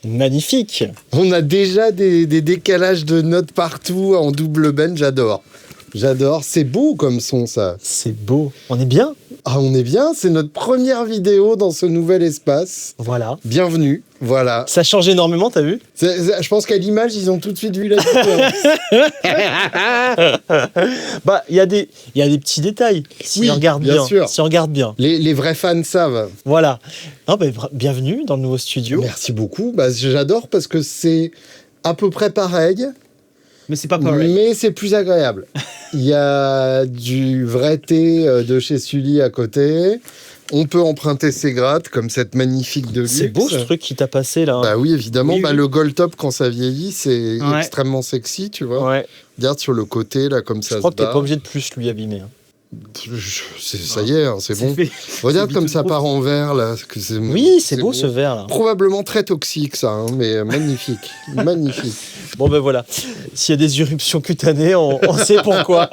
Magnifique. On a déjà des décalages de notes partout en double bend, j'adore. J'adore, c'est beau comme son ça. C'est beau. On est bien ? Ah, on est bien, c'est notre première vidéo dans ce nouvel espace. Voilà. Bienvenue, voilà. Ça change énormément, t'as vu ? Je pense qu'à l'image, ils ont tout de suite vu la différence. Bah, il y a des petits détails. Si Oui, on regarde bien bien. sûr. Si on regarde bien. Les vrais fans savent. Voilà. Non, bah, bienvenue dans le nouveau studio. Merci beaucoup. Bah, j'adore parce que c'est à peu près pareil. Mais c'est pas pareil. Mais c'est plus agréable. Il y a du vrai thé de chez Sully à côté. On peut emprunter ses grattes, comme cette magnifique de luxe. C'est beau ce truc qui t'a passé là. Bah oui, évidemment. Oui, bah, oui. le gold top, quand ça vieillit, c'est Ouais. extrêmement sexy, tu vois. Ouais. Regarde sur le côté, là, comme Je ça crois se que t'es barre. pas obligé de plus lui abîmer. Hein. Ça y est, hein, c'est bon. fait. Regarde c'est comme vite ça beau. part en vert, là. Oui, c'est beau bon. ce verre là. Probablement très toxique, ça, hein, mais magnifique. Magnifique. Bon ben voilà. S'il y a des éruptions cutanées, on sait pourquoi.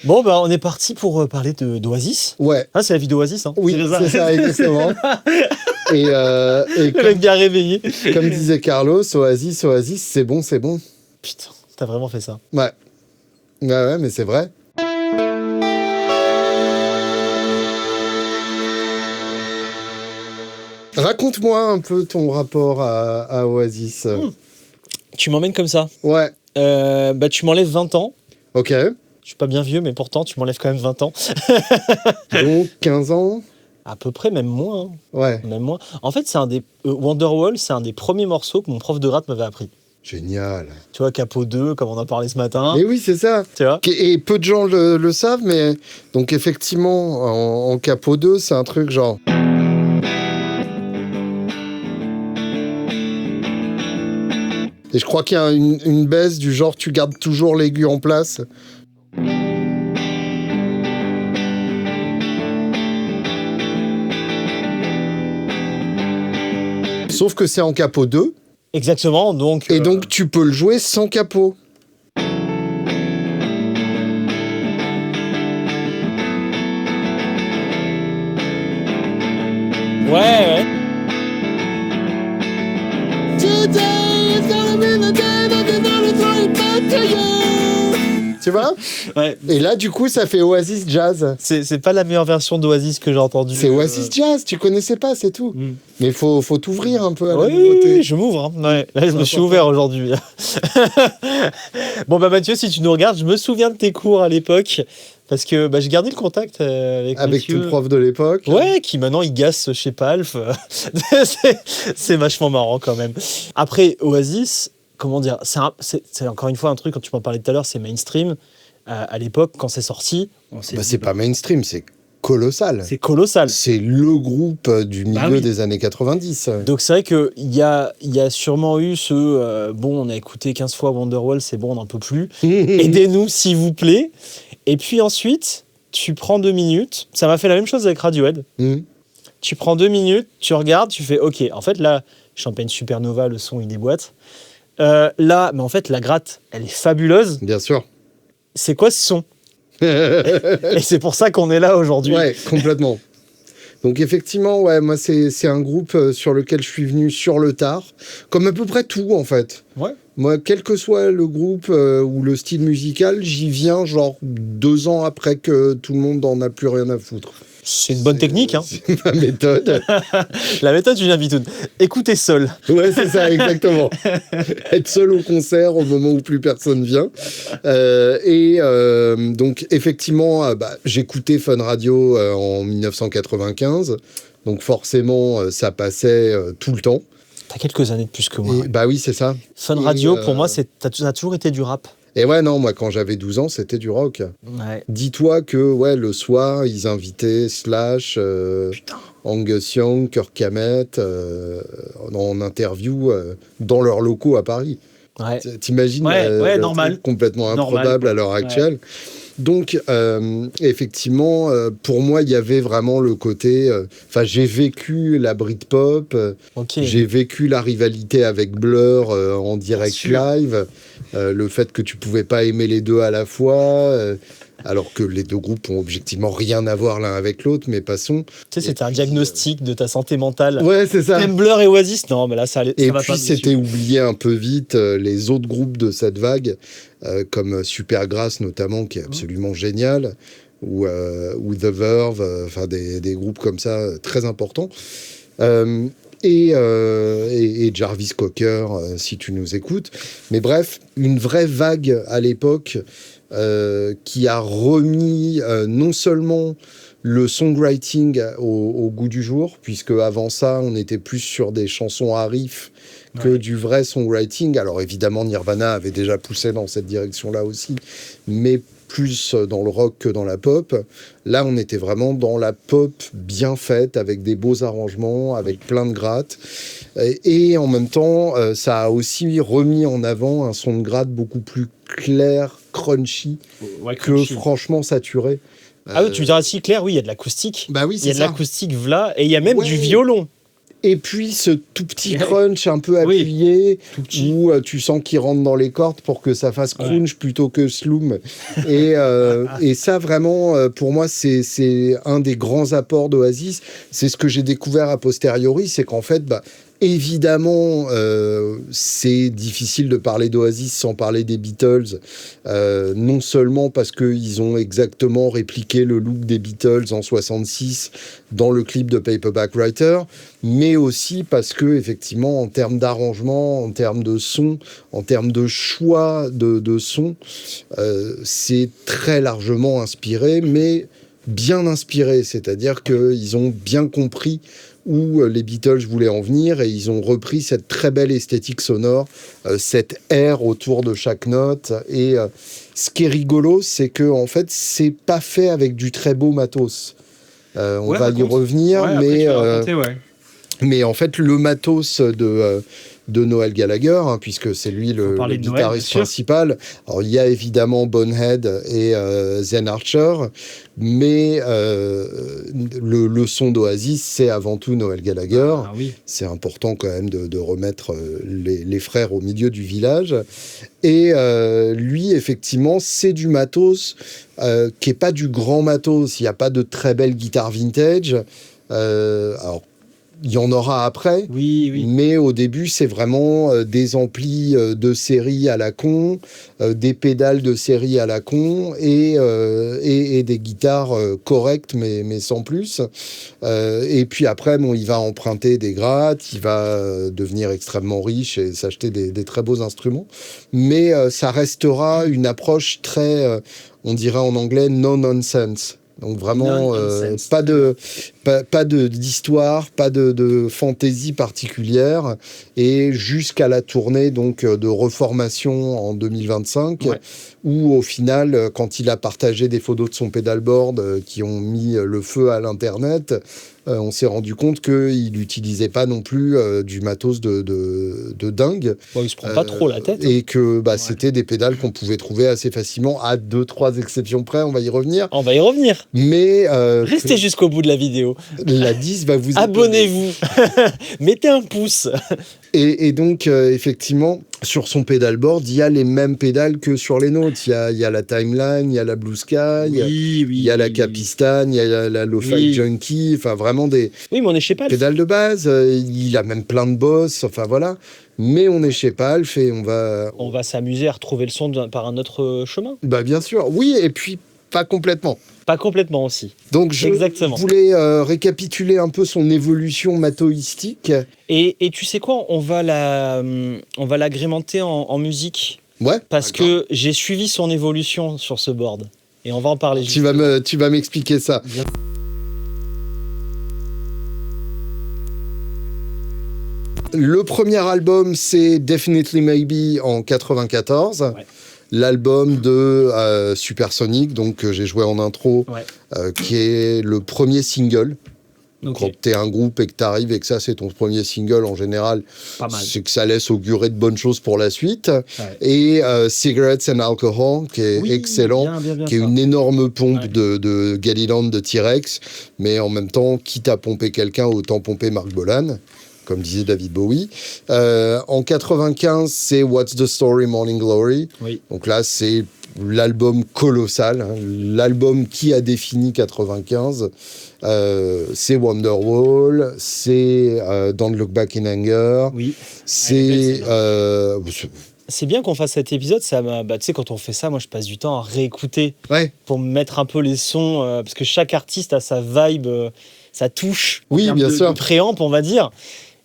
Bon ben on est parti pour parler d'Oasis. Ouais. Ah c'est la vie d'Oasis hein. Oui, c'est ça, exactement. Et Le mec bien réveillé. comme disait Carlos, Oasis, c'est bon, c'est bon. Putain, t'as vraiment fait ça. Ouais. Ouais, mais c'est vrai. Raconte-moi un peu ton rapport à Oasis. Tu m'emmènes comme ça. Ouais, Bah tu m'enlèves 20 ans. ok. Je suis pas bien vieux mais pourtant tu m'enlèves quand même 20 ans. Donc, 15 ans. À peu près même moins. Hein. Ouais, Même moins. En fait c'est un des Wonderwall, c'est un des premiers morceaux que mon prof de gratte m'avait appris. génial. Tu vois Capot 2 comme on en parlait ce matin. Et oui, c'est ça. Tu vois. Et peu de gens le savent, mais donc effectivement, en Capo 2, c'est un truc genre... Et je crois qu'il y a une baisse du genre tu gardes toujours l'aigu en place. Sauf que c'est en Capo 2, Exactement donc. et donc tu peux le jouer sans capot. Ouais. Tu vois? Ouais. Et là, du coup, ça fait Oasis Jazz. C'est pas la meilleure version d'Oasis que j'ai entendue. C'est Oasis Jazz, tu connaissais pas, c'est tout. Mm. Mais faut t'ouvrir un peu à la Oui, nouveauté. je m'ouvre. Hein. Ouais. Là, je me suis important. ouvert aujourd'hui. Bon, bah Mathieu, si tu nous regardes, je me souviens de tes cours à l'époque. Parce que j'ai gardé le contact avec Avec Mathieu. ton prof de l'époque. Ouais, qui maintenant il gasse chez Palf. C'est vachement marrant quand même. Après, Oasis, comment dire, c'est encore une fois un truc, quand tu m'en parlais tout à l'heure, c'est mainstream. À l'époque, quand c'est sorti, on s'est dit, C'est pas mainstream, c'est colossal. c'est colossal. C'est le groupe du milieu oui. des années 90. Donc c'est vrai qu'il y a sûrement eu ce bon, on a écouté 15 fois Wonderwall, c'est bon, on n'en peut plus. Aidez-nous, s'il vous plaît. Et puis ensuite, tu prends 2 minutes. Ça m'a fait la même chose avec Radiohead. Mm. Tu prends 2 minutes, tu regardes, tu fais OK. En fait, là, Champagne Supernova, le son, il déboîte. Là, mais en fait, la gratte, elle est fabuleuse. Bien sûr. C'est quoi ce son? Et c'est pour ça qu'on est là aujourd'hui. Ouais, complètement. Donc effectivement, ouais, moi c'est un groupe sur lequel je suis venu sur le tard, comme à peu près tout en fait. Ouais. Moi, quel que soit le groupe ou le style musical, j'y viens genre 2 ans après que tout le monde en a plus rien à foutre. C'est une bonne technique. Hein. C'est ma méthode. La méthode d'une habitude. Écoutez seul. Ouais, c'est ça, exactement. Être seul au concert au moment où plus personne vient. Donc, effectivement, j'écoutais Fun Radio en 1995. Donc, forcément, ça passait tout le temps. T'as quelques années de plus que moi. Bah oui, c'est ça. Fun Radio, pour moi, ça a toujours été du rap. Et ouais, non, moi, quand j'avais 12 ans, c'était du rock. Ouais. Dis-toi que, ouais, le soir, ils invitaient Slash, Angus Young, Kirk Hammett, en interview dans leurs locaux à Paris. Ouais. T'imagines ouais, le normal. truc complètement improbable à l'heure actuelle. Ouais. Donc, effectivement, pour moi, il y avait vraiment le côté... j'ai vécu la Britpop, j'ai vécu la rivalité avec Blur en direct live, le fait que tu pouvais pas aimer les deux à la fois, alors que les deux groupes ont objectivement rien à voir l'un avec l'autre, mais passons. Tu sais, c'était un diagnostic de ta santé mentale. Ouais, c'est ça. Même Blur et Oasis, non, mais là, ça va pas. Et puis, c'était oublié un peu vite les autres groupes de cette vague, comme Supergrass notamment, qui est absolument génial, ou The Verve, des groupes comme ça très importants. Et Jarvis Cocker, si tu nous écoutes. Mais bref, une vraie vague à l'époque qui a remis non seulement le songwriting au goût du jour, puisque avant ça, on était plus sur des chansons à riff que du vrai songwriting. Alors évidemment, Nirvana avait déjà poussé dans cette direction-là aussi, mais plus dans le rock que dans la pop. Là, on était vraiment dans la pop bien faite, avec des beaux arrangements, avec plein de grattes. Et en même temps, ça a aussi remis en avant un son de gratte beaucoup plus clair, crunchy, que franchement saturé. Ah oui, tu diras si clair, oui, il y a de l'acoustique. Bah oui, il y a de l'acoustique, voilà, et il y a même du violon. Et puis ce tout petit crunch un peu appuyé, où tu sens qu'il rentre dans les cordes pour que ça fasse crunch plutôt que sloom. Et ça, vraiment, pour moi, c'est un des grands apports d'Oasis. C'est ce que j'ai découvert a posteriori, c'est qu'en fait, évidemment, c'est difficile de parler d'Oasis sans parler des Beatles, non seulement parce qu'ils ont exactement répliqué le look des Beatles en 66 dans le clip de Paperback Writer, mais aussi parce que, effectivement, en termes d'arrangement, en termes de son, en termes de choix de son, c'est très largement inspiré, mais bien inspiré, c'est-à-dire qu'ils ont bien compris où les Beatles voulaient en venir et ils ont repris cette très belle esthétique sonore, cette air autour de chaque note. Et ce qui est rigolo, c'est que en fait, c'est pas fait avec du très beau matos. On va y revenir, mais en fait, le matos de Noel Gallagher, puisque c'est lui le guitariste principal. Alors, il y a évidemment Bonehead et Zen Archer, mais le son d'Oasis, c'est avant tout Noel Gallagher. Ah, oui. C'est important quand même de remettre les frères au milieu du village. Et lui, effectivement, c'est du matos qui n'est pas du grand matos. Il n'y a pas de très belle guitare vintage. Alors, il y en aura après, mais au début, c'est vraiment des amplis de série à la con, des pédales de série à la con et des guitares correctes, mais sans plus. Et puis après, il va emprunter des grattes, il va devenir extrêmement riche et s'acheter des très beaux instruments. Mais ça restera une approche très, on dirait en anglais, no-nonsense. Donc vraiment, pas d'histoire, pas de fantaisie particulière, et jusqu'à la tournée donc de reformation en 2025, où au final, quand il a partagé des photos de son pédalboard qui ont mis le feu à l'internet, on s'est rendu compte qu'il n'utilisait pas non plus du matos de dingue. Il se prend pas trop la tête. Et que c'était des pédales qu'on pouvait trouver assez facilement, à 2-3 exceptions près, on va y revenir. On va y revenir. Mais restez jusqu'au bout de la vidéo. La 10 va vous... Abonnez-vous. Mettez un pouce. Et donc, effectivement, sur son pédalboard, il y a les mêmes pédales que sur les nôtres. Il y a la Timeline, il y a la Blue Sky, il y a la Capistan, il y a la Lo-Fi Junkie, enfin vraiment des pédales de base. Il a même plein de boss, enfin voilà. Mais on est chez Palf et on va s'amuser à retrouver le son par un autre chemin. Bien sûr, oui, et puis pas complètement. Pas complètement aussi. Donc je voulais récapituler un peu son évolution matoïstique. Et tu sais quoi, on va l'agrémenter en musique. Ouais. Parce que j'ai suivi son évolution sur ce board. Et on va en parler. Tu vas m'expliquer ça. Le premier album, c'est Definitely Maybe en 94. Ouais. L'album de Supersonic, donc que j'ai joué en intro, qui est le premier single. Okay. Quand t'es un groupe et que t'arrives et que ça c'est ton premier single, en général, c'est que ça laisse augurer de bonnes choses pour la suite. Ouais. Et Cigarettes and Alcohol, qui est excellent, bien, qui est une énorme pompe de Gilliland de T-Rex, mais en même temps, quitte à pomper quelqu'un, autant pomper Marc Bolan, comme disait David Bowie. En 95, c'est What's the Story, Morning Glory. Oui. Donc là, c'est l'album colossal, hein, l'album qui a défini 95. C'est Wonderwall, c'est Don't Look Back in Anger. Oui. C'est bien qu'on fasse cet épisode. Ça tu sais, quand on fait ça, moi, je passe du temps à réécouter pour me mettre un peu les sons, parce que chaque artiste a sa vibe, sa touche. Oui, bien sûr. De préamp, on va dire.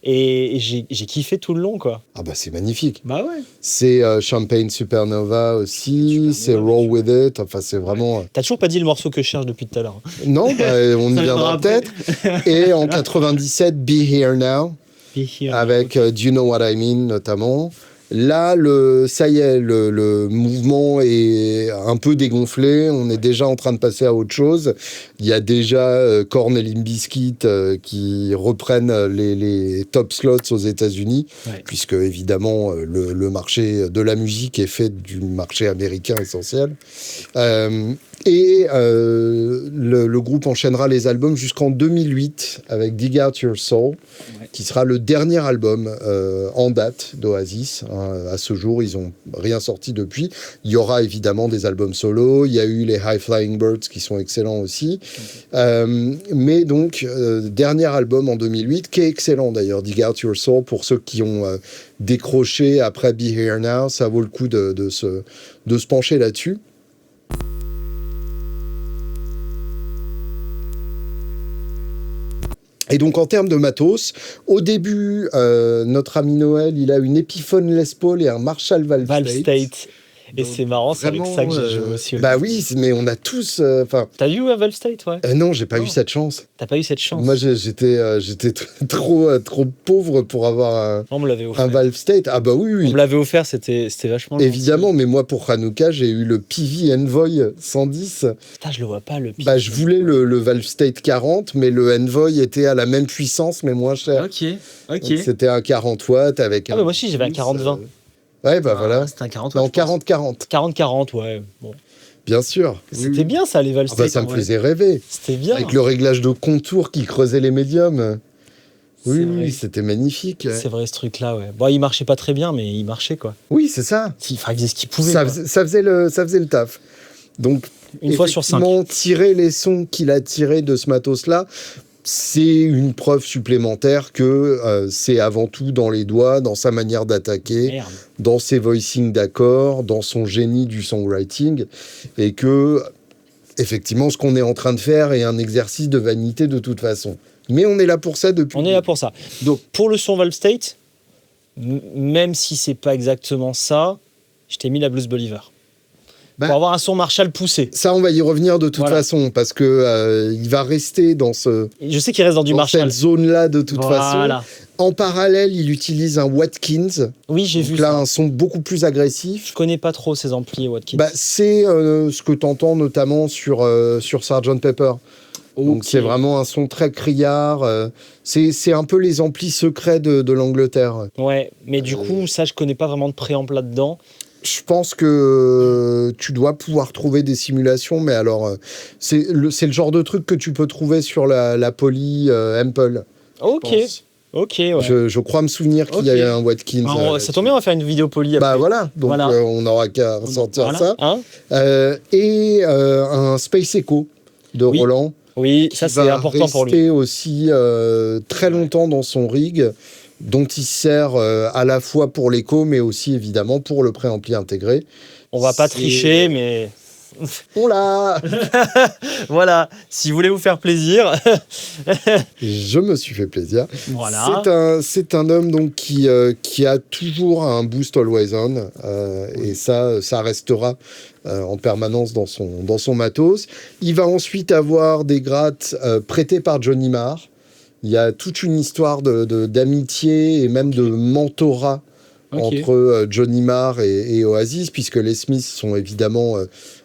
Et j'ai kiffé tout le long, quoi. Ah bah c'est magnifique. Bah ouais. C'est Champagne Supernova aussi, c'est Roll With It, enfin c'est vraiment... T'as toujours pas dit le morceau que je cherche depuis tout à l'heure. Non, on y viendra peut-être. Et en 97, Be Here Now, avec Do You Know What I Mean notamment. Là, ça y est, le mouvement est un peu dégonflé. On est déjà en train de passer à autre chose. Il y a déjà Korn et Limp Bizkit qui reprennent les top slots aux États-Unis, puisque évidemment le marché de la musique est fait du marché américain essentiel. Et le groupe enchaînera les albums jusqu'en 2008 avec Dig Out Your Soul, qui sera le dernier album en date d'Oasis. À ce jour, ils n'ont rien sorti depuis. Il y aura évidemment des albums solo. Il y a eu les High Flying Birds qui sont excellents aussi. Mais donc, dernier album en 2008, qui est excellent d'ailleurs, Dig Out Your Soul, pour ceux qui ont décroché après Be Here Now. Ça vaut le coup de se pencher là-dessus. Et donc, en termes de matos, au début, notre ami Noël, il a une Epiphone Les Paul et un Marshall Valve State. Et donc, c'est marrant, c'est avec ça que j'ai joué aussi. Bah oui, mais on a tous... T'as eu Valve State, ouais Non, j'ai pas eu cette chance. T'as pas eu cette chance? Moi, j'étais trop pauvre pour avoir un Valve State. Ah bah oui. On me l'avait offert, c'était vachement... Évidemment, gentil. Mais moi, pour Hanouka, j'ai eu le PV Envoy 110. Putain, je le vois pas, le PV. Bah, je voulais le Valve State 40, mais le Envoy était à la même puissance, mais moins cher. Ok. Donc, c'était un 40 watts avec un... Ah bah moi aussi, j'avais un 40-20. Ouais, bah voilà. C'était un 40. Non, 40-40. 40-40, ouais. Bon. Bien sûr. C'était bien ça, les Valve State. Ça me faisait rêver. C'était bien. Avec le réglage de contour qui creusait les médiums. Oui, c'était magnifique. C'est vrai, ce truc-là, ouais. Bon, il marchait pas très bien, mais il marchait, quoi. Oui, c'est ça. Il faisait ce qu'il pouvait. Ça faisait le taf. Donc, une fois sur 5. Tirer les sons qu'il a tirés de ce matos-là, c'est une preuve supplémentaire que c'est avant tout dans les doigts, dans sa manière d'attaquer, dans ses voicings d'accords, dans son génie du songwriting, et que, effectivement, ce qu'on est en train de faire est un exercice de vanité de toute façon. Mais on est là pour ça depuis... On est là pour ça. Donc, pour le son Valve State, même si c'est pas exactement ça, je t'ai mis la Blues Believer. Pour avoir un son Marshall poussé. Ça, on va y revenir de toute façon, parce que il va rester dans ce... Je sais qu'il reste dans du Marshall. Cette zone-là, de toute façon. En parallèle, il utilise un Watkins. Oui, j'ai vu là, un son beaucoup plus agressif. Je connais pas trop ces amplis Watkins. C'est ce que tu entends notamment sur Sgt Pepper. Okay. Donc, c'est vraiment un son très criard. C'est un peu les amplis secrets de l'Angleterre. Ouais, mais du coup, ça, je connais pas vraiment de préamp là-dedans. Je pense que tu dois pouvoir trouver des simulations, mais alors, c'est le genre de truc que tu peux trouver sur la Poly Ample. Ok, ouais. Je crois me souvenir qu'il y a un Watkins. Ça tombe bien, on va faire une vidéo Poly après. Bah voilà, donc on n'aura qu'à ressortir ça. Et un Space Echo de Roland. Oui, ça c'est important pour lui. Il va rester aussi très longtemps dans son rig, dont il sert à la fois pour l'écho, mais aussi évidemment pour le préampli intégré. On va pas tricher, mais... On l'a. Voilà, si vous voulez vous faire plaisir. Je me suis fait plaisir. Voilà. C'est un homme donc qui a toujours un boost always on, et ça restera en permanence dans son matos. Il va ensuite avoir des grattes prêtées par Johnny Marr. Il y a toute une histoire d'amitié et même de mentorat entre Johnny Marr et Oasis, puisque les Smiths sont évidemment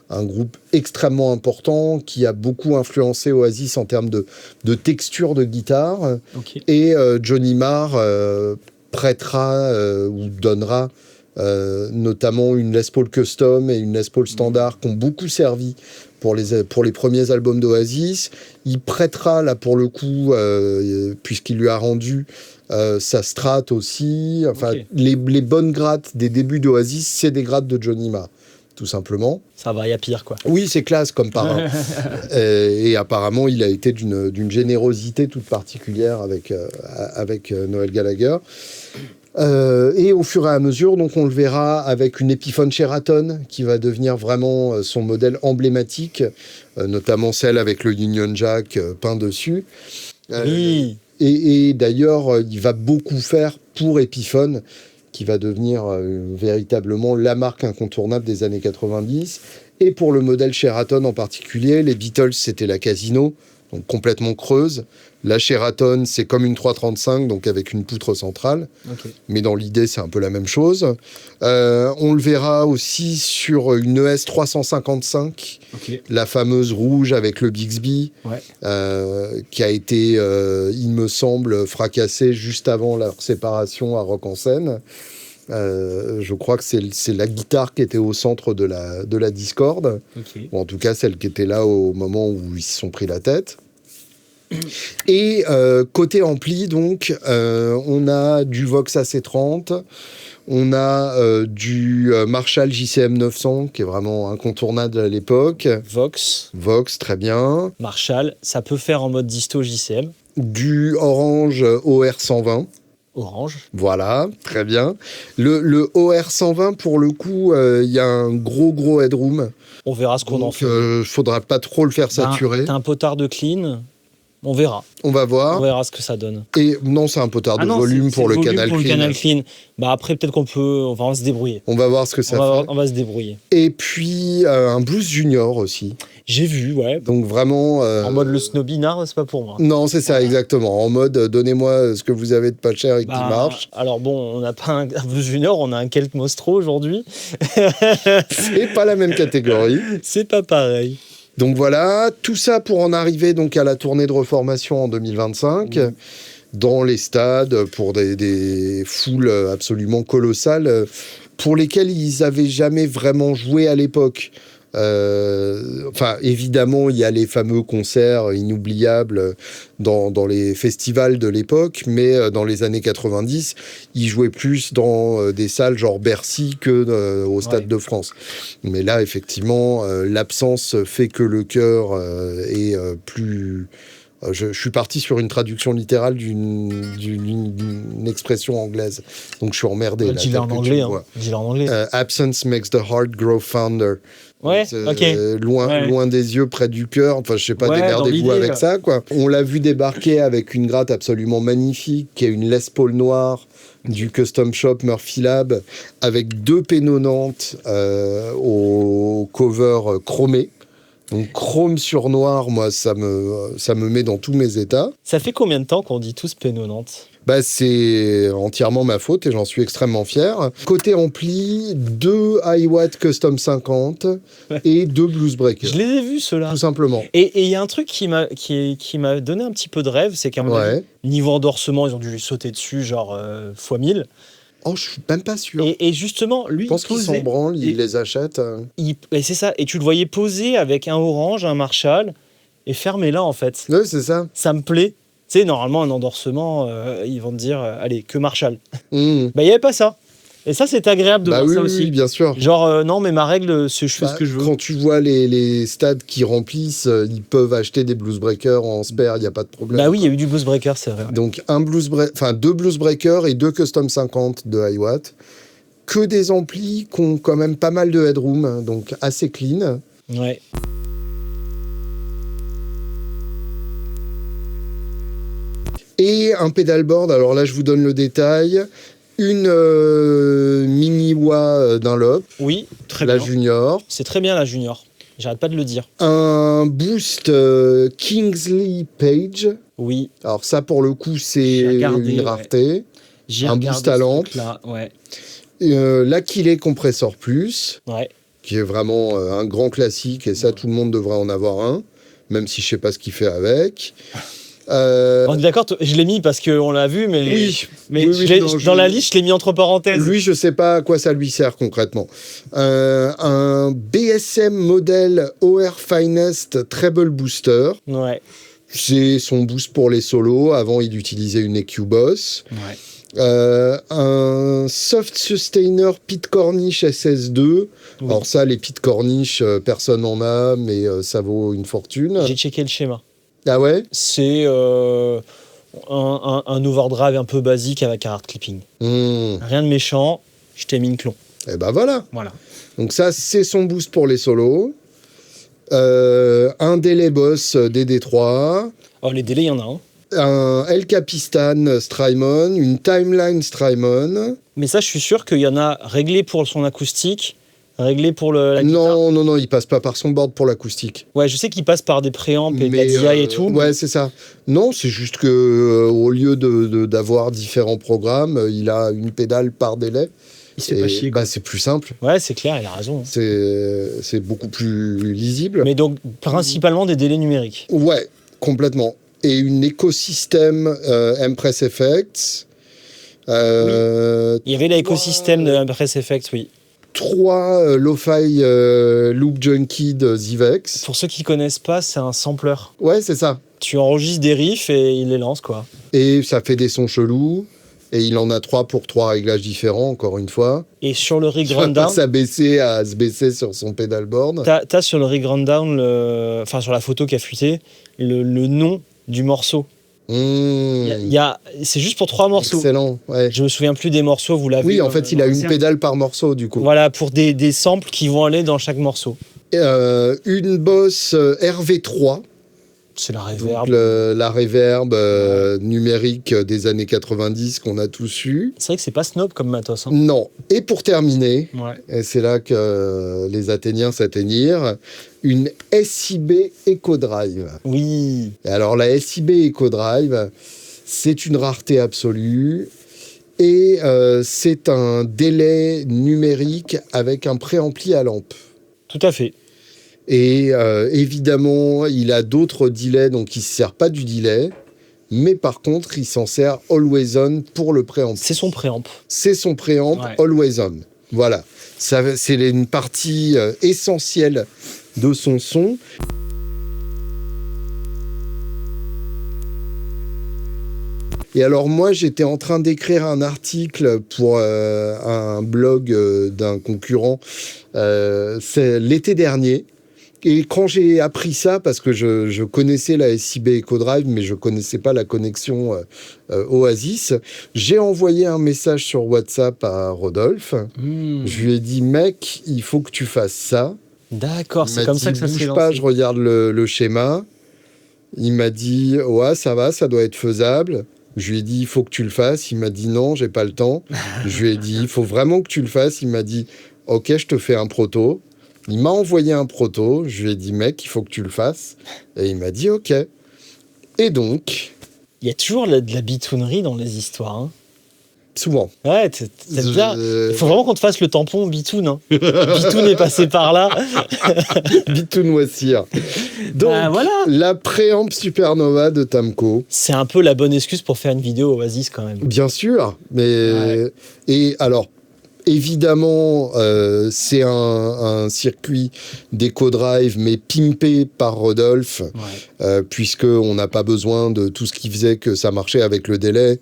un groupe extrêmement important qui a beaucoup influencé Oasis en termes de texture de guitare. Et Johnny Marr prêtera ou donnera notamment une Les Paul Custom et une Les Paul Standard qui ont beaucoup servi pour les premiers albums d'Oasis. Il prêtera, là, pour le coup, puisqu'il lui a rendu sa Strat aussi. Enfin, les bonnes grattes des débuts d'Oasis, c'est des grattes de Johnny Marr, tout simplement. Ça va, il y a pire, quoi. Oui, c'est classe comme parrain. Et apparemment, il a été d'une générosité toute particulière avec Noel Gallagher. Et au fur et à mesure, donc, on le verra avec une Epiphone Sheraton qui va devenir vraiment son modèle emblématique, notamment celle avec le Union Jack peint dessus. Oui. Et d'ailleurs, il va beaucoup faire pour Epiphone, qui va devenir véritablement la marque incontournable des années 90. Et pour le modèle Sheraton en particulier, les Beatles, c'était la Casino, donc complètement creuse. La Sheraton, c'est comme une 335, donc avec une poutre centrale. Mais dans l'idée, c'est un peu la même chose. On le verra aussi sur une ES 355, la fameuse rouge avec le Bixby, qui a été, il me semble, fracassée juste avant leur séparation à Rock en Seine. Je crois que c'est la guitare qui était au centre de la discorde, ou en tout cas celle qui était là au moment où ils se sont pris la tête. Et côté ampli, donc, on a du Vox AC30, on a du Marshall JCM 900 qui est vraiment incontournable à l'époque. Vox, très bien. Marshall, ça peut faire en mode disto JCM. Du Orange OR 120. Orange. Voilà, très bien. Le OR 120, pour le coup, il y a un gros headroom. On verra ce qu'on en fait. Faudra pas trop le faire saturer. T'as un potard de clean. On verra. On va voir. On verra ce que ça donne. Et non, c'est un potard de volume pour le canal pour clean. Le canal clean. Bah après, peut-être on va se débrouiller. On va voir ce que ça fait. On va se débrouiller. Et puis, un Blues Junior aussi. J'ai vu, ouais. Donc vraiment... En mode le snobinard, c'est pas pour moi. Non, c'est ça, exactement. En mode, donnez-moi ce que vous avez de pas cher et qui marche. Alors bon, on n'a pas un Blues Junior, on a un Kelt Mostro aujourd'hui. C'est pas la même catégorie. C'est pas pareil. Donc voilà, tout ça pour en arriver donc à la tournée de reformation en 2025, dans les stades, pour des foules absolument colossales, pour lesquelles ils n'avaient jamais vraiment joué à l'époque. Enfin, évidemment, il y a les fameux concerts inoubliables dans les festivals de l'époque, mais dans les années 90, ils jouaient plus dans des salles genre Bercy que au Stade de France. Mais là, effectivement, l'absence fait que le cœur est plus... Je suis parti sur une traduction littérale d'une expression anglaise. Donc, je suis emmerdé. Dis-le en anglais. Dis-le en anglais. Absence makes the heart grow fonder. Ouais, loin des yeux, près du cœur. Enfin, je sais pas, démerdez-vous avec ça, quoi. On l'a vu débarquer avec une gratte absolument magnifique, qui est une Les Paul noire du Custom Shop Murphy Lab, avec 2 P90 au cover chromé. Donc chrome sur noir, moi, ça me met dans tous mes états. Ça fait combien de temps qu'on dit tous P90 ? Bah, c'est entièrement ma faute et j'en suis extrêmement fier. Côté ampli, 2 iWatt Custom 50 et 2 Bluesbreaker. Je les ai vus, ceux-là. Tout simplement. Et il y a un truc qui m'a donné un petit peu de rêve, c'est qu'à mon avis, niveau endorsement, ils ont dû lui sauter dessus, genre fois 1000. Oh, je suis même pas sûr. Et justement, lui, je pense qu'il s'en branle, il les achète. Et c'est ça. Et tu le voyais poser avec un Orange, un Marshall, et fermer là, en fait. Oui, c'est ça. Ça me plaît. Tu sais, normalement, un endorsement, ils vont te dire, allez, que Marshall. Bah, il n'y avait pas ça. Et ça, c'est agréable de voir ça aussi. Oui, bien sûr. Genre, non, mais ma règle, c'est je fais ce que je veux. Quand tu vois les stades qui remplissent, ils peuvent acheter des Bluesbreakers en spare, il n'y a pas de problème. Bah oui, il y a eu du Bluesbreaker, c'est vrai. Donc, 2 Bluesbreakers et 2 Custom 50 de iWatt. Que des amplis qui ont quand même pas mal de headroom, donc assez clean. Ouais. Et un pedalboard, alors là, je vous donne le détail. Une mini wah Dunlop. Oui, très bien. La Junior. C'est très bien la Junior. J'arrête pas de le dire. Un boost Kingsley Page. Oui. Alors ça, pour le coup, c'est une rareté. J'ai un boost à lampe. Ouais. L'Achille Compressor Plus, ouais. qui est vraiment un grand classique, et ça, tout le monde devrait en avoir un, même si je sais pas ce qu'il fait avec. On est d'accord, je l'ai mis parce qu'on l'a vu, mais, oui, dans la liste, je l'ai mis entre parenthèses. Lui, je sais pas à quoi ça lui sert concrètement. Un BSM modèle OR Finest Treble Booster. Ouais. C'est son boost pour les solos. Avant, il utilisait une EQ Boss. Ouais. Un Soft Sustainer Pit Cornish SS2. Oui. Alors ça, les Pit Cornish, personne n'en a, mais ça vaut une fortune. J'ai checké le schéma. Ah ouais? C'est un overdrive un peu basique avec un hard clipping. Rien de méchant, je t'ai mis une clon. Et ben voilà. Voilà. Donc ça, c'est son boost pour les solos. Un délai boss DD3. Oh, les délais, il y en a un. Un El Capistan Strymon, une Timeline Strymon. Mais ça, je suis sûr qu'il y en a réglé pour son acoustique, réglé pour la guitare. Non, il passe pas par son board pour l'acoustique. Ouais, je sais qu'il passe par des préamps et de la DI et tout. Ouais, c'est ça. Non, c'est juste que au lieu d'avoir différents programmes, il a une pédale par délai. Il se fait pas chier. C'est plus simple. Ouais, c'est clair, il a raison. C'est beaucoup plus lisible. Mais donc, principalement des délais numériques. Ouais, complètement. Et une écosystème Empress Effects. Oui. Il y avait l'écosystème de Empress Effects, oui. 3 Lo-Fi Loop Junkie de Zivex. Pour ceux qui connaissent pas, c'est un sampler. Ouais, c'est ça. Tu enregistres des riffs et il les lance, quoi. Et ça fait des sons chelous. Et il en a 3 pour 3 réglages différents, encore une fois. Et sur le rig rundown... s'abaisser à se baisser sur son pedalboard. T'as sur le rig rundown, enfin sur la photo qui a fuité, le nom du morceau. C'est juste pour 3 morceaux. Excellent, ouais. Je me souviens plus des morceaux, vous l'avez. Oui, en fait, il a une pédale par morceau, du coup. Voilà, pour des samples qui vont aller dans chaque morceau. Une Boss RV3. C'est la reverb. La reverb numérique des années 90 qu'on a tous eu. C'est vrai que c'est pas snob comme matos. Hein. Non. Et pour terminer, et c'est là que les Athéniens s'atteignirent, une SIB EcoDrive. Oui. Et alors la SIB EcoDrive, c'est une rareté absolue. Et c'est un délai numérique avec un préampli à lampe. Tout à fait. Et évidemment, il a d'autres delays, donc il ne se sert pas du delay. Mais par contre, il s'en sert always on pour le préamp. C'est son préamp. C'est son préamp always on. Voilà. C'est une partie essentielle de son son. Et alors moi, j'étais en train d'écrire un article pour un blog d'un concurrent c'est l'été dernier. Et quand j'ai appris ça, parce que je connaissais la SIB EcoDrive, mais je ne connaissais pas la connexion Oasis, j'ai envoyé un message sur WhatsApp à Rodolphe. Je lui ai dit, mec, il faut que tu fasses ça. D'accord, c'est comme ça que ça s'est lancé. Bouge pas, je regarde le schéma. Il m'a dit, ouais, ça va, ça doit être faisable. Je lui ai dit, il faut que tu le fasses. Il m'a dit, non, j'ai pas le temps. Je lui ai dit, il faut vraiment que tu le fasses. Il m'a dit, ok, je te fais un proto. Il m'a envoyé un proto. Je lui ai dit, mec, il faut que tu le fasses. Et il m'a dit, ok. Et donc... Il y a toujours de la bitounerie dans les histoires. Hein. Souvent. Ouais, t'aimes bien. Il faut vraiment qu'on te fasse le tampon Bitoun. Hein. Bitoun est passé par là. Bitoun Wassir. Donc, voilà. La préamp Supernova de Tamco. C'est un peu la bonne excuse pour faire une vidéo Oasis quand même. Bien sûr. Mais... Et alors... Évidemment, c'est un circuit d'EcoDrive, mais pimpé par Rodolphe, puisqu'on n'a pas besoin de tout ce qui faisait que ça marchait avec le délai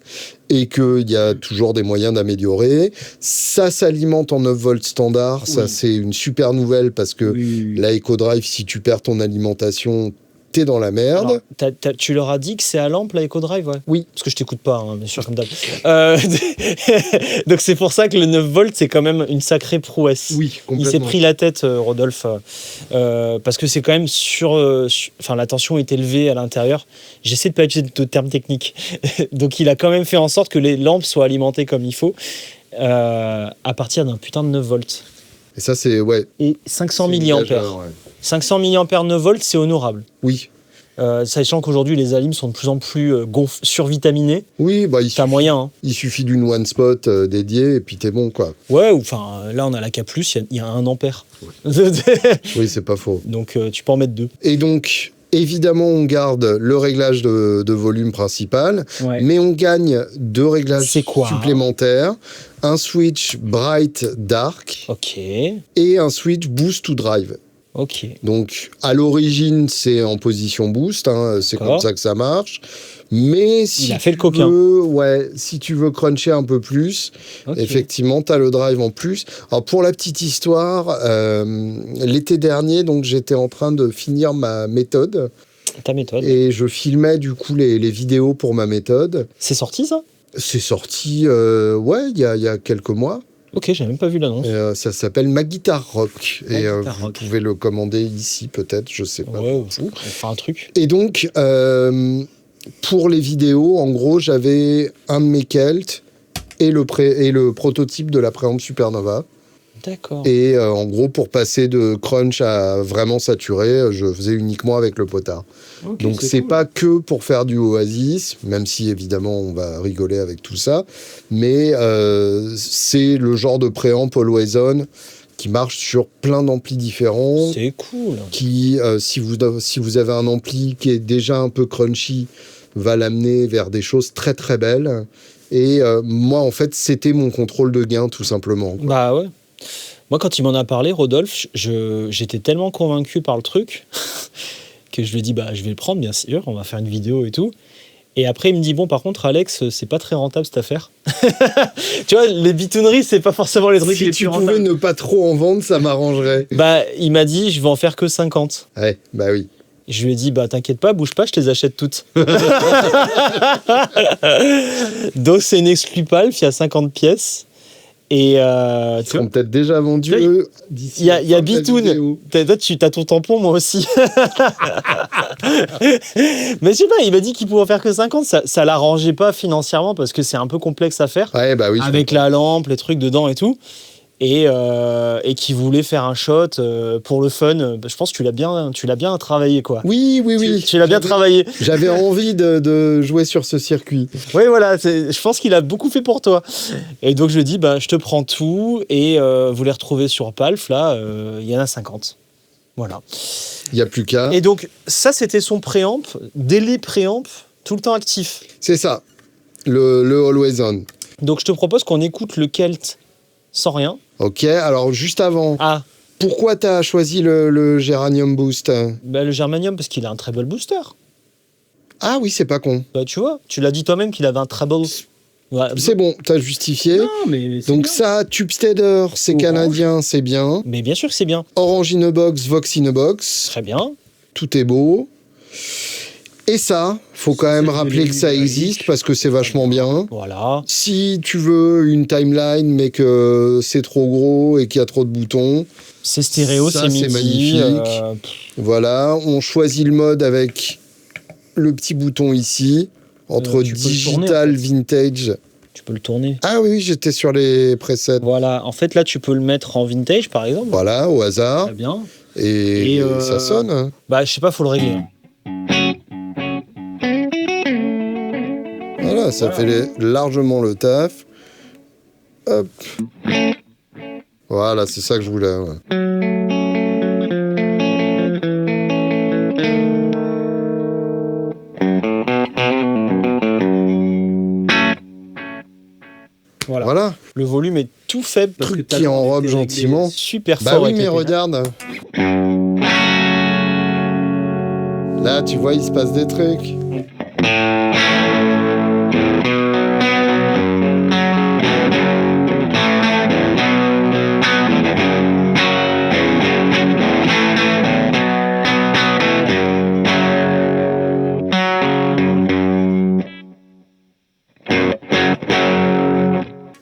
et qu'il y a toujours des moyens d'améliorer. Ça s'alimente en 9 volts standard. Ça, c'est une super nouvelle parce que la EcoDrive, si tu perds ton alimentation, t'es dans la merde. Alors, tu leur as dit que c'est à lampe la EcoDrive, Oui. Parce que je t'écoute pas, hein, bien sûr, comme d'hab. Donc c'est pour ça que le 9 volts, c'est quand même une sacrée prouesse. Oui, complètement. Il s'est pris la tête, Rodolphe, parce que c'est quand même enfin, la tension est élevée à l'intérieur. J'essaie de pas utiliser de termes techniques. Donc il a quand même fait en sorte que les lampes soient alimentées comme il faut, à partir d'un putain de 9 volts. Et ça, et 500 500 mAh. 500 mAh 9 volts, c'est honorable. Oui. Sachant qu'aujourd'hui, les alim sont de plus en plus survitaminés. Oui, bah, t'as moyen. Hein. Il suffit d'une one spot dédiée et puis t'es bon, quoi. Ouais, enfin, là, on a la K+, il y a 1 ampère. Ouais. Oui, c'est pas faux. Donc, tu peux en mettre 2. Et donc, évidemment, on garde le réglage de volume principal, mais on gagne 2 réglages supplémentaires. Un switch Bright Dark. Ok. Et un switch Boost to Drive. Ok. Donc, à l'origine, c'est en position boost, hein, c'est comme ça que ça marche. Mais si si tu veux cruncher un peu plus, effectivement, tu as le drive en plus. Alors, pour la petite histoire, l'été dernier, donc, j'étais en train de finir ma méthode. Ta méthode. Et je filmais, du coup, les vidéos pour ma méthode. C'est sorti, ça ? C'est sorti, il y a quelques mois. Ok, j'ai même pas vu l'annonce. Ça s'appelle Ma Guitare Rock. Vous pouvez le commander ici, peut-être, je sais pas. Ouais, on fait un truc. Et donc, pour les vidéos, en gros, j'avais un de mes Kelt et le prototype de la préamp Supernova. D'accord. Et en gros, pour passer de crunch à vraiment saturé, je faisais uniquement avec le potard. Okay, donc, c'est cool. Pas que pour faire du Oasis, même si évidemment on va rigoler avec tout ça, mais c'est le genre de préamp Always On qui marche sur plein d'amplis différents. C'est cool. Qui, si vous avez un ampli qui est déjà un peu crunchy, va l'amener vers des choses très très belles. Et moi, en fait, c'était mon contrôle de gain, tout simplement. Quoi. Bah ouais. Moi, quand il m'en a parlé, Rodolphe, j'étais tellement convaincu par le truc que je lui ai dit, je vais le prendre, bien sûr, on va faire une vidéo et tout. Et après, il me dit, bon, par contre, Alex, c'est pas très rentable, cette affaire. Tu vois, les bitouneries, c'est pas forcément les trucs les plus rentables. Si tu pouvais ne pas trop en vendre, ça m'arrangerait. Il m'a dit, je vais en faire que 50. Ouais, bah oui. Je lui ai dit, t'inquiète pas, bouge pas, je te les achète toutes. Donc, c'est une exclu Palf, il y a 50 pièces. Et ils seront peut-être déjà vendus d'ici. Il y a Bitoun. Toi, tu as ton tampon, moi aussi. Mais je sais pas, il m'a dit qu'il pouvait en faire que 50. Ça l'arrangeait pas financièrement parce que c'est un peu complexe à faire. Ouais, bah oui, avec la lampe, les trucs dedans et tout. Et qui voulait faire un shot pour le fun. Je pense que tu l'as bien travaillé, quoi. Oui. Tu l'as bien travaillé. J'avais envie de jouer sur ce circuit. Oui, voilà. Je pense qu'il a beaucoup fait pour toi. Et donc, je lui ai dit, je te prends tout et vous les retrouvez sur Palf. Là, il y en a 50. Voilà. Il n'y a plus qu'à. Et donc, ça, c'était son préamp. Délai préamp, tout le temps actif. C'est ça. Le Always On. Donc, je te propose qu'on écoute le Kelt sans rien. Ok, alors juste avant, pourquoi tu as choisi le Geranium Boost ? Le Germanium, parce qu'il a un treble booster. Ah oui, c'est pas con. Tu vois, tu l'as dit toi-même qu'il avait un treble. Ouais. C'est bon, t'as justifié. Non, mais donc bien. Ça, Tubesteader, c'est canadien, c'est bien. Mais bien sûr que c'est bien. Orange in a Box, Vox in a Box. Très bien. Tout est beau. Et ça, faut quand même rappeler que ça existe parce que c'est vachement bien. Voilà. Si tu veux une timeline mais que c'est trop gros et qu'il y a trop de boutons, c'est stéréo, c'est MIDI. Magnifique. Voilà, on choisit le mode avec le petit bouton ici entre digital, tourner, vintage. Tu peux le tourner. Ah oui, j'étais sur les presets. Voilà, en fait là tu peux le mettre en vintage par exemple. Voilà, au hasard. Très bien. Et ça sonne. Je sais pas, faut le régler. Voilà, ça fait largement le taf. Hop. Voilà, c'est ça que je voulais. Ouais. Voilà. Le volume est tout faible. Truc qui enrobe gentiment. Super fort. Oui, mais regarde. Là, tu vois, il se passe des trucs.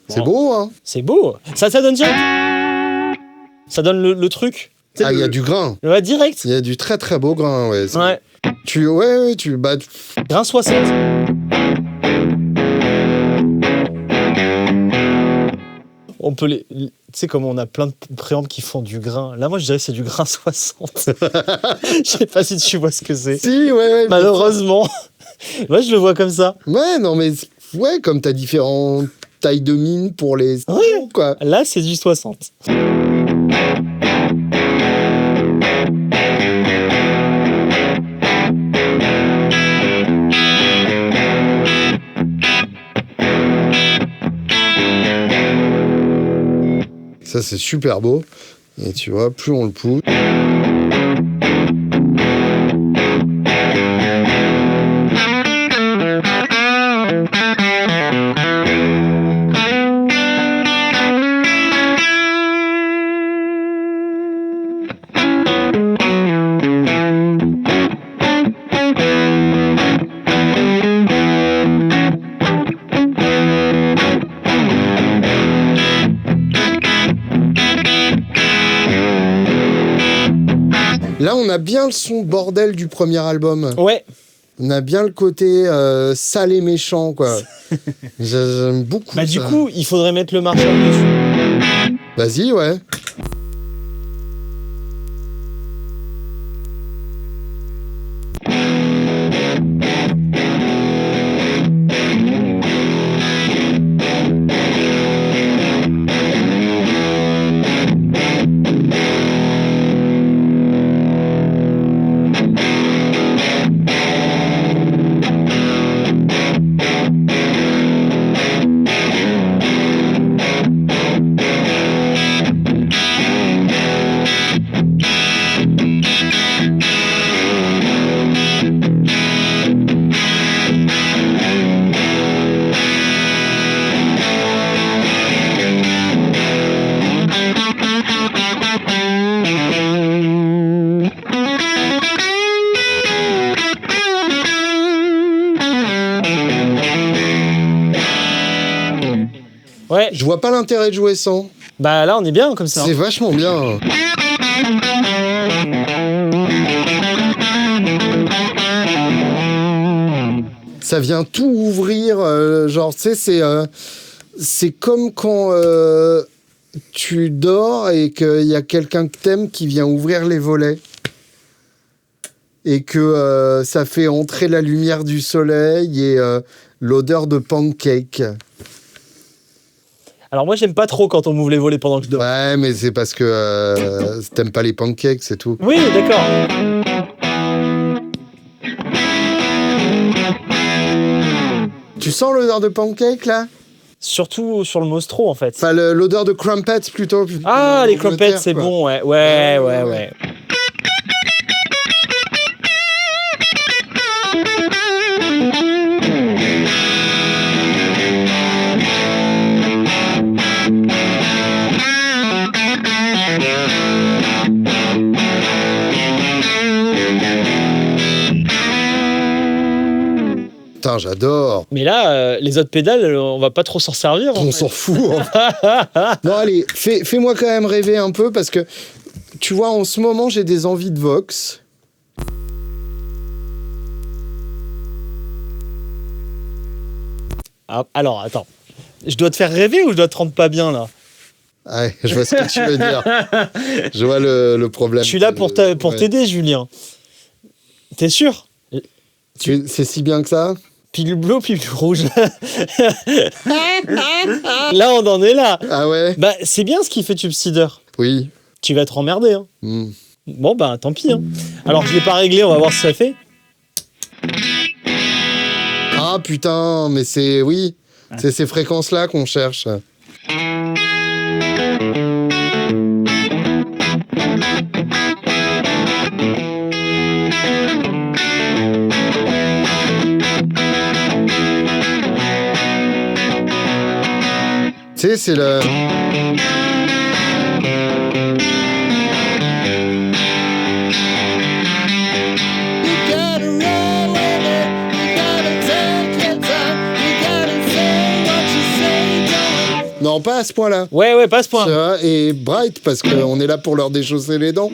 C'est beau, hein? C'est beau. Ça donne direct. Ça donne le truc. Il y a du grain. Ouais, direct. Il y a du très très beau grain, ouais. Ouais. Tu grain 60. On peut les... Tu sais, comme on a plein de préampes qui font du grain. Là, moi, je dirais que c'est du grain 60. Je sais pas si tu vois ce que c'est. Si, ouais. Malheureusement. Moi, je le vois comme ça. Ouais, non, mais ouais, comme t'as différentes tailles de mine pour les... Ouais. Quoi. Là, c'est du 60. Ça, c'est super beau. Et tu vois, plus on le pousse... Là, on a bien le son bordel du premier album. Ouais. On a bien le côté sale et méchant, quoi. J'aime beaucoup ça. Du coup, il faudrait mettre le Marshall dessus. Vas-y, ouais. Ouais. Je vois pas l'intérêt de jouer sans. Bah là, on est bien comme ça. C'est vachement bien. Ça vient tout ouvrir. Genre, tu sais, c'est comme quand tu dors et qu'il y a quelqu'un que t'aimes qui vient ouvrir les volets. Et que ça fait entrer la lumière du soleil et l'odeur de pancake. Alors moi, j'aime pas trop quand on m'ouvre les volets pendant que je dors. Ouais, mais c'est parce que t'aimes pas les pancakes, c'est tout. Oui, d'accord. Tu sens l'odeur de pancake, là? Surtout sur le Mostro, en fait. Enfin, l'odeur de crumpets, plutôt. Ah, les crumpets, c'est bon, ouais. Ouais. Putain, j'adore. Mais là, les autres pédales, on va pas trop s'en servir. On s'en fout. Non, allez, fais-moi quand même rêver un peu, parce que, tu vois, en ce moment, j'ai des envies de Vox. Ah, alors, attends. Je dois te faire rêver ou je dois te rendre pas bien, là? Ouais, je vois ce que tu veux dire. Je vois le problème. Je suis là pour t'aider, Julien. T'es sûr? C'est si bien que ça? Pilule bleue, pilule rouge. Là, on en est là. Ah ouais? Bah, c'est bien ce qu'il fait Tube-Seeder. Oui. Tu vas te remmerder. Hein. Mm. Bon, bah, tant pis. Hein. Alors, je l'ai pas réglé, on va voir si ça fait. Ah putain, mais c'est... Oui, c'est ces fréquences-là qu'on cherche. Tu sais, c'est le... Non, pas à ce point-là. Ouais, pas à ce point. Ça, et Bright, parce qu'on est là pour leur déchausser les dents.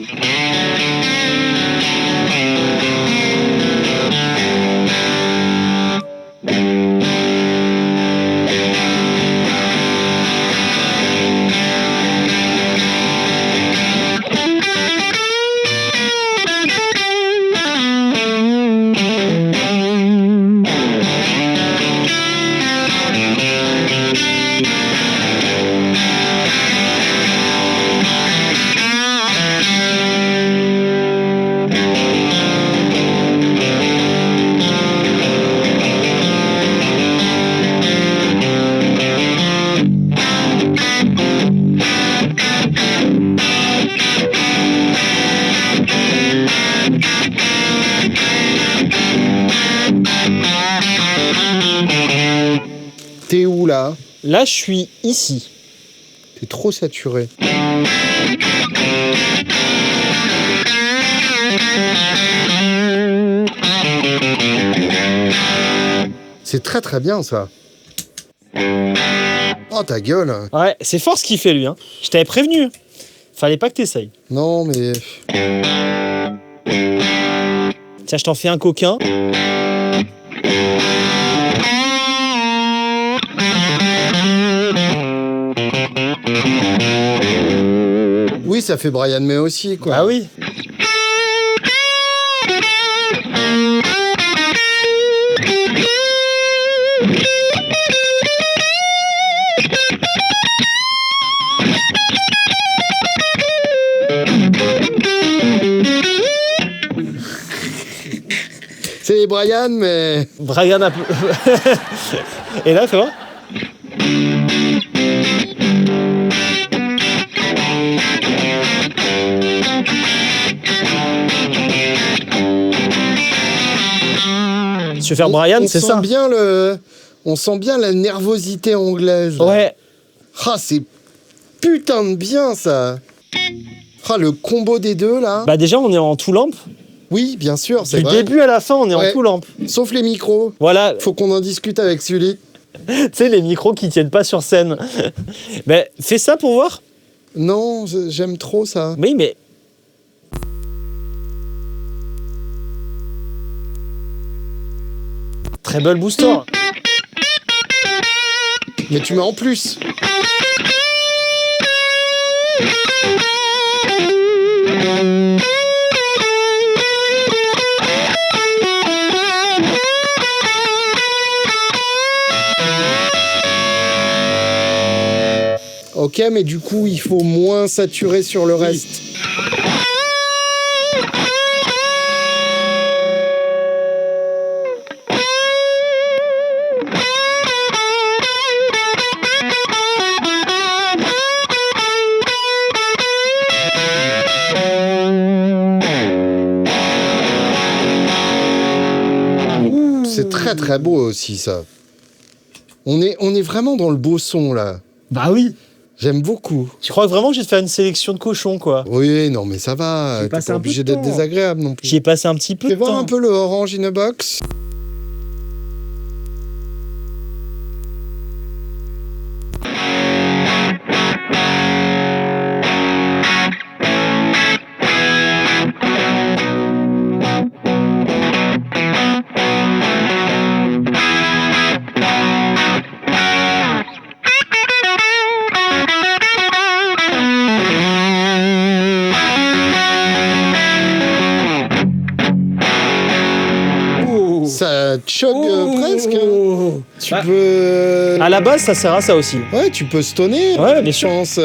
Là, je suis ici. T'es trop saturé. C'est très très bien ça. Oh ta gueule. Ouais, c'est fort ce qu'il fait lui. Hein. Je t'avais prévenu. Fallait pas que t'essayes. Non mais... Tiens, je t'en fais un coquin. Oui, ça fait Brian May aussi, quoi. Ah oui. C'est Brian, mais... Brian a... Et là, fais voir. Tu veux faire Brian, c'est ça. On sent bien la nervosité anglaise. Ouais. Ah, c'est putain de bien, ça. Ah, le combo des deux, là. Bah déjà, on est en tout lampe. Oui, bien sûr, c'est Du vrai. début à la fin, on est en tout lampe. Sauf les micros. Voilà. Faut qu'on en discute avec Sully. Tu sais, les micros qui tiennent pas sur scène. Mais fais ça pour voir. Non, j'aime trop ça. Oui, mais... Treble booster. Mais tu mets en plus. Ok, mais du coup, il faut moins saturer sur le reste. C'est très très beau aussi, ça. On est vraiment dans le beau son, là. Bah oui. J'aime beaucoup. Tu crois vraiment que je vais te faire une sélection de cochons, quoi? Oui, non, mais ça va. T'es pas obligé d'être désagréable non plus. J'y ai passé un petit peu de temps. Fais voir un peu le Orange in a Box. Ça choque presque. Tu peux... À la base, ça sert à ça aussi. Ouais, tu peux stoner. Ouais, bien sûr. Chance.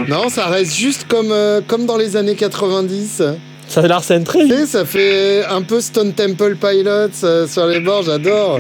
Non, ça reste juste comme dans les années 90. Ça a l'air scène très Tu sais, ça fait un peu Stone Temple Pilots sur les bords, j'adore.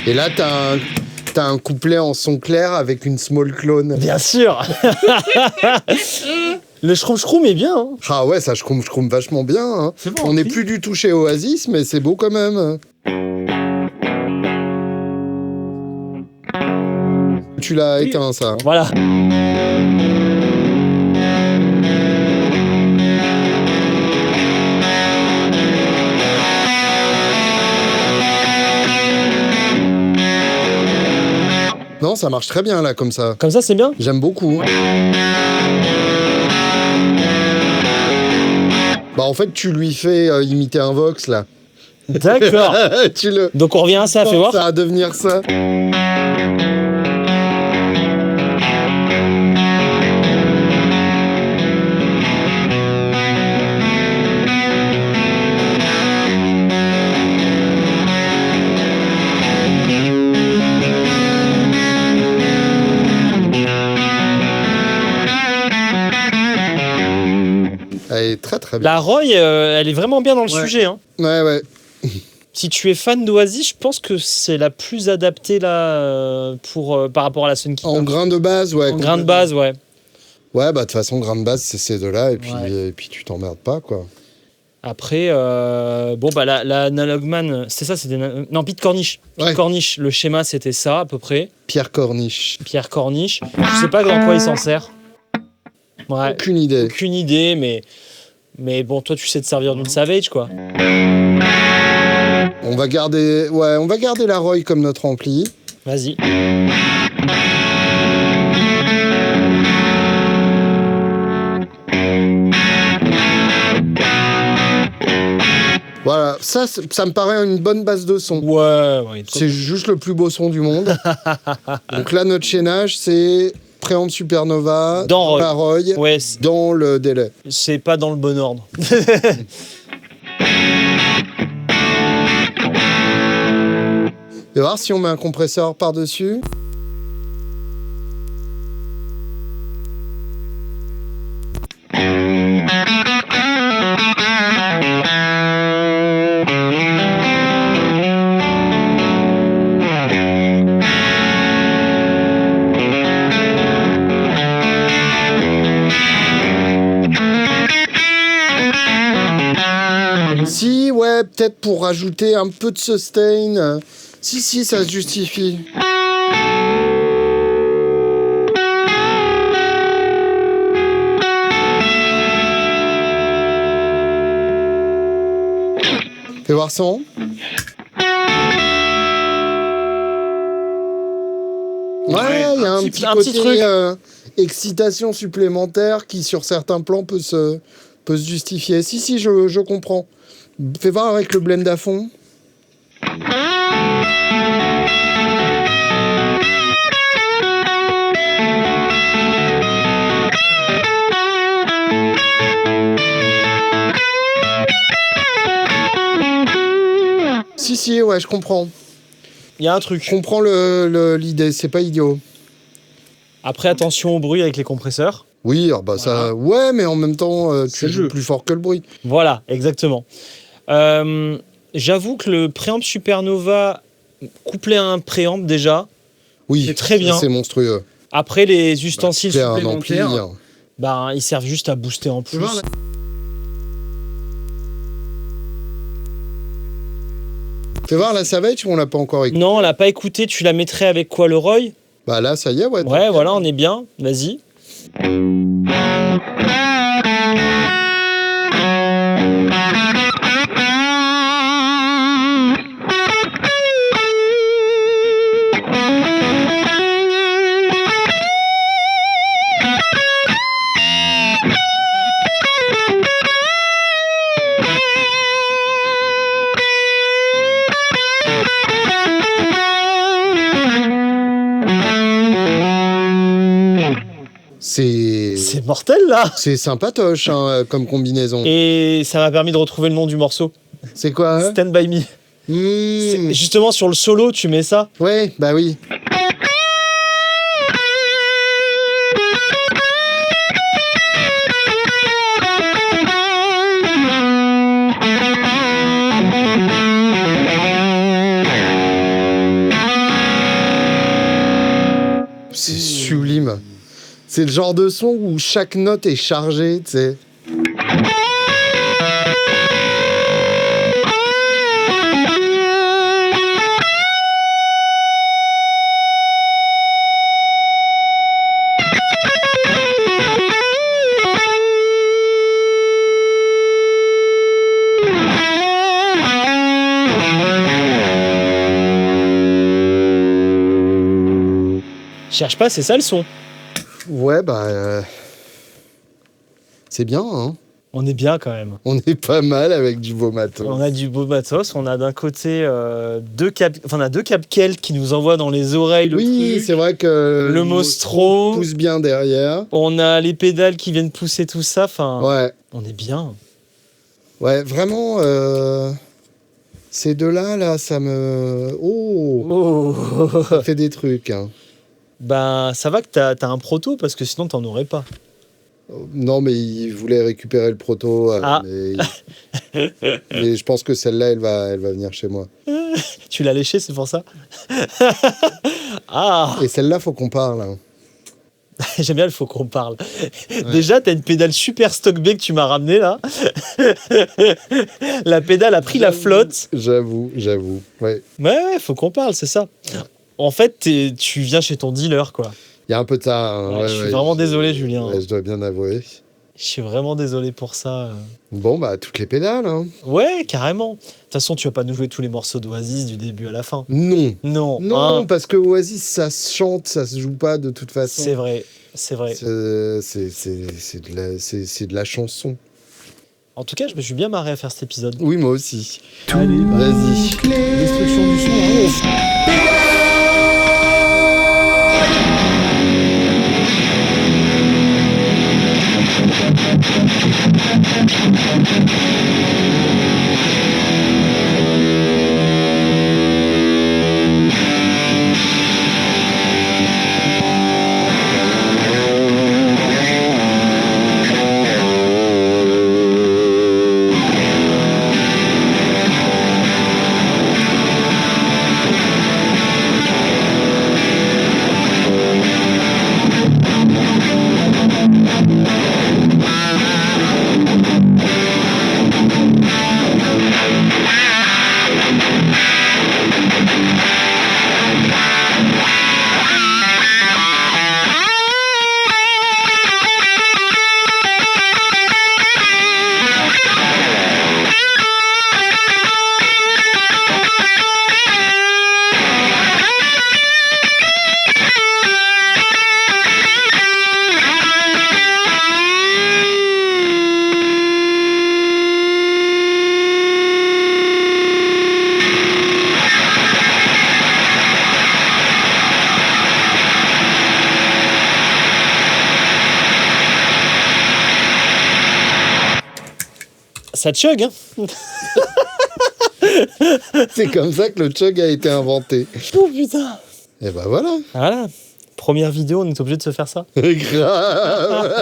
Et là, t'as un couplet en son clair avec une small clone. Bien sûr. Le shroom est bien. Hein. Ah ouais, ça shroom vachement bien. Hein. On n'est plus du tout chez Oasis, mais c'est beau quand même. Tu l'as éteint, ça. Voilà. Non, ça marche très bien là, comme ça. Comme ça, c'est bien. J'aime beaucoup. Bah en fait, tu lui fais imiter un Vox là. D'accord. Donc on revient à ça, fais voir. Ça va devenir ça. Elle est très très bien. La Roy, elle est vraiment bien dans le sujet. Hein. Ouais. Si tu es fan d'Oasis, je pense que c'est la plus adaptée là par rapport à la Sunkeeper. En grain de base, ouais. En grain de base, ouais. Ouais, bah de toute façon, grain de base, c'est ces deux-là, et puis tu t'emmerdes pas, quoi. Après, la Analogman, c'était ça, non, Pete Cornish. Pete Cornish, le schéma, c'était ça, à peu près. Pierre Cornish. Je sais pas dans quoi il s'en sert. Ouais. Aucune idée, mais bon, toi, tu sais te servir d'une Savage, quoi. On va garder la Roy comme notre ampli. Vas-y. Voilà, ça me paraît une bonne base de son. Ouais. C'est juste le plus beau son du monde. Donc là, notre chaînage, c'est Préamp Supernova, dans la Roy, dans le délai. C'est pas dans le bon ordre. Et voir si on met un compresseur par-dessus. Si, ouais, peut-être pour rajouter un peu de sustain. Si, ça se justifie. Fais voir son. Ouais, il y a un petit côté excitation supplémentaire qui, sur certains plans, peut se justifier. Si, je comprends. Fais voir avec le blend à fond. Si, ouais, je comprends. Il y a un truc. Je comprends l'idée, c'est pas idiot. Après, attention au bruit avec les compresseurs. Oui, ça... Ouais, mais en même temps, tu joues plus fort que le bruit. Voilà, exactement. J'avoue que le préamp Supernova couplé à un préamp déjà, c'est très bien. C'est monstrueux. Après, les ustensiles supplémentaires, un ampli, ils servent juste à booster en plus. Fais voir la Savage, on l'a pas encore écouté. Non, on l'a pas écouté. Tu la mettrais avec quoi, le Roy? Bah là, ça y est, ouais. Ouais, voilà, on est bien. Vas-y. C'est mortel, là. C'est sympatoche, comme combinaison. Et ça m'a permis de retrouver le nom du morceau. C'est quoi, Stand By Me. Justement, sur le solo, tu mets ça. Ouais, bah oui. C'est sublime. C'est le genre de son où chaque note est chargée, tu sais. Cherche pas, c'est ça le son. Ouais, c'est bien, hein. On est bien quand même. On est pas mal avec du beau matos. On a du beau matos. On a d'un côté deux Capkel qui nous envoient dans les oreilles le truc. C'est vrai que le Mostro pousse bien derrière. On a les pédales qui viennent pousser tout ça. Enfin, ouais. On est bien. Ouais, vraiment, ces deux-là, là, ça me... Ça fait des trucs, hein. Ben, ça va que t'as un proto, parce que sinon, t'en aurais pas. Non, mais il voulait récupérer le proto. Mais je pense que celle-là, elle va venir chez moi. Tu l'as léché, c'est pour ça. Et celle-là, faut qu'on parle. Hein. J'aime bien, il faut qu'on parle. Ouais. Déjà, t'as une pédale super stock B que tu m'as ramenée, là. La pédale a pris la flotte. J'avoue. Ouais, faut qu'on parle, c'est ça. En fait, tu viens chez ton dealer, quoi. Il y a un peu de ça. Hein. Je suis vraiment désolé, Julien. Je dois bien avouer. Je suis vraiment désolé pour ça. Bon, toutes les pédales. Hein. Ouais, carrément. De toute façon, tu vas pas nous jouer tous les morceaux d'Oasis du début à la fin. Non, parce que Oasis, ça se chante, ça se joue pas de toute façon. C'est vrai. C'est de la chanson. En tout cas, je me suis bien marré à faire cet épisode. Oui, moi aussi. Allez, vas-y. Destruction du son. Ça chug, hein. C'est comme ça que le chug a été inventé. Oh putain. Et voilà. Voilà. Première vidéo, on est obligé de se faire ça. Grave.